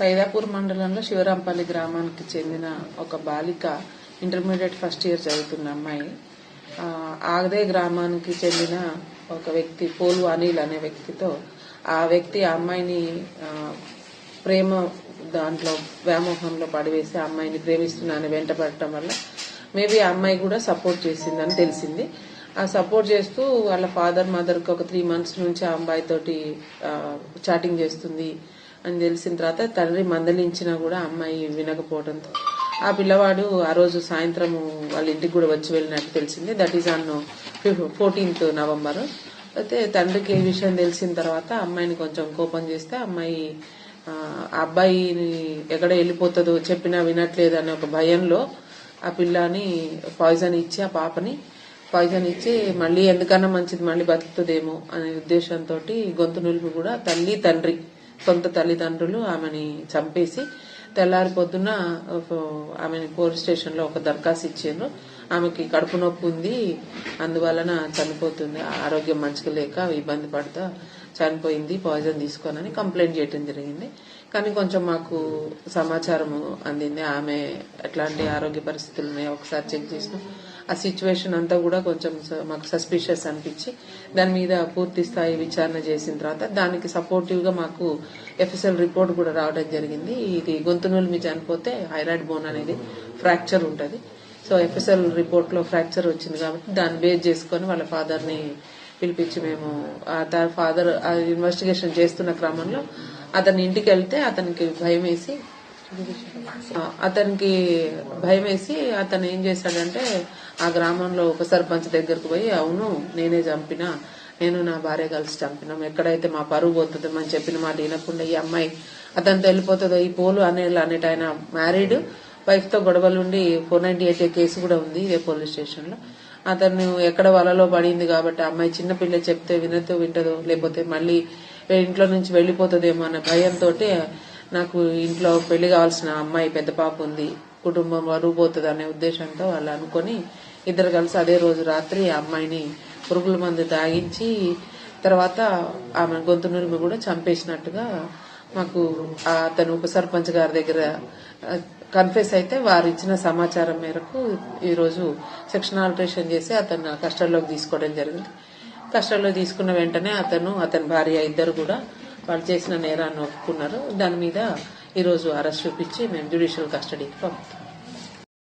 సైదాపూర్ మండలంలో శివరాంపల్లి గ్రామానికి చెందిన ఒక బాలిక ఇంటర్మీడియట్ ఫస్ట్ ఇయర్ చదువుతున్న అమ్మాయి. ఆగదే గ్రామానికి చెందిన ఒక వ్యక్తి పోలు అనిల్ అనే వ్యక్తితో ఆ వ్యక్తి ఆ అమ్మాయిని ప్రేమ దాంట్లో వ్యామోహంలో పడివేసి ఆ అమ్మాయిని ప్రేమిస్తున్నానని వెంటపడటం వల్ల మేబీ ఆ అమ్మాయి కూడా సపోర్ట్ చేసిందని తెలిసింది. ఆ సపోర్ట్ చేస్తూ వాళ్ళ ఫాదర్ మదర్కి ఒక 3 months నుంచి ఆ అమ్మాయి తోటి చాటింగ్ చేస్తుంది అని తెలిసిన తర్వాత తండ్రి మందలించినా కూడా అమ్మాయి వినకపోవడంతో ఆ పిల్లవాడు ఆ రోజు సాయంత్రం వాళ్ళ ఇంటికి కూడా వచ్చి వెళ్ళినట్టు తెలిసింది. That is on 14th November. అయితే తండ్రికి ఏ విషయం తెలిసిన తర్వాత అమ్మాయిని కొంచెం కోపం చేస్తే అమ్మాయి ఆ అబ్బాయిని ఎక్కడ వెళ్ళిపోతుందో చెప్పినా వినట్లేదు అనే ఒక భయంలో ఆ పిల్లని పాయిజన్ ఇచ్చి ఆ పాపని పాయిజన్ ఇచ్చి మళ్ళీ ఎందుకన్నా మంచిది మళ్ళీ బతుకుతుందేమో అనే ఉద్దేశంతో గొంతు నులిపి కూడా తల్లి తండ్రి సొంత తల్లిదండ్రులు ఆమెని చంపేసి తెల్లారి పొద్దున ఆమెని పోలీస్ స్టేషన్ లో ఒక దరఖాస్తు ఇచ్చారు. ఆమెకి కడుపు నొప్పి ఉంది, అందువలన చనిపోతుంది, ఆరోగ్యం మంచిగా లేక ఇబ్బంది పడతా చనిపోయింది పాయిజన్ తీసుకోనని కంప్లైంట్ చేయడం జరిగింది. కానీ కొంచెం మాకు సమాచారం అందింది ఆమె ఎట్లాంటి ఆరోగ్య పరిస్థితులు ఉన్నాయో ఒకసారి చెక్ చేసినాం. ఆ సిచ్యువేషన్ అంతా కూడా కొంచెం మాకు సస్పిషియస్ అనిపించి దాని మీద పూర్తి స్థాయి విచారణ చేసిన తర్వాత దానికి సపోర్టివ్ గా మాకు ఎఫ్ఎస్ఎల్ రిపోర్ట్ కూడా రావడం జరిగింది. ఇది గొంతు నులిమి చనిపోతే హైరాయిడ్ బోన్ అనేది ఫ్రాక్చర్ ఉంటది. సో ఎఫ్ఎస్ఎల్ రిపోర్ట్ లో ఫ్రాక్చర్ వచ్చింది కాబట్టి దాన్ని బేస్ చేసుకుని వాళ్ళ ఫాదర్ ని పిలిపించి మేము ఫాదర్ ఇన్వెస్టిగేషన్ చేస్తున్న క్రమంలో అతని ఇంటికి వెళ్తే అతనికి భయం వేసి అతను ఏం చేశాడంటే ఆ గ్రామంలో ఒక సర్పంచ్ దగ్గరకు పోయి అవును నేనే చంపినా, నేను నా భార్య కలిసి చంపినాం, ఎక్కడైతే మా పరువు పోతుందో అని చెప్పిన మాట వినకుండా ఈ అమ్మాయి అతనితో వెళ్ళిపోతుందో ఈ పోలు అనేట ఆయన మ్యారీడ్ వైఫ్ తో గొడవలుండి 498 కేసు కూడా ఉంది ఇదే పోలీస్ స్టేషన్ లో. అతను ఎక్కడ వలలో పడింది కాబట్టి అమ్మాయి చిన్నపిల్ల చెప్తే వింటదో లేకపోతే మళ్ళీ ఇంట్లో నుంచి వెళ్లిపోతుందేమో అనే భయంతో నాకు ఇంట్లో పెళ్లి కావాల్సిన అమ్మాయి పెద్ద పాప ఉంది, కుటుంబం బరువు పోతుంది అనే ఉద్దేశంతో వాళ్ళు అనుకుని ఇద్దరు కలిసి అదే రోజు రాత్రి ఆ అమ్మాయిని పురుగుల మందు తాగించి తర్వాత ఆమె గొంతు నులిమి కూడా చంపేసినట్టుగా మాకు అతను ఉప సర్పంచ్ గారి దగ్గర కన్ఫెస్ అయితే వారు ఇచ్చిన సమాచారం మేరకు ఈ రోజు సెక్షన్ ఆల్టరేషన్ చేసి అతను కస్టడీలోకి తీసుకోవడం జరిగింది. కస్టడీలో తీసుకున్న వెంటనే అతని భార్య ఇద్దరు కూడా వాళ్ళు చేసిన నేరాన్ని ఒప్పుకున్నారు. దాని మీద ఈ రోజు అరెస్ట్ చూపించి మేము జ్యుడిషియల్ కస్టడీకి పంపుతాం.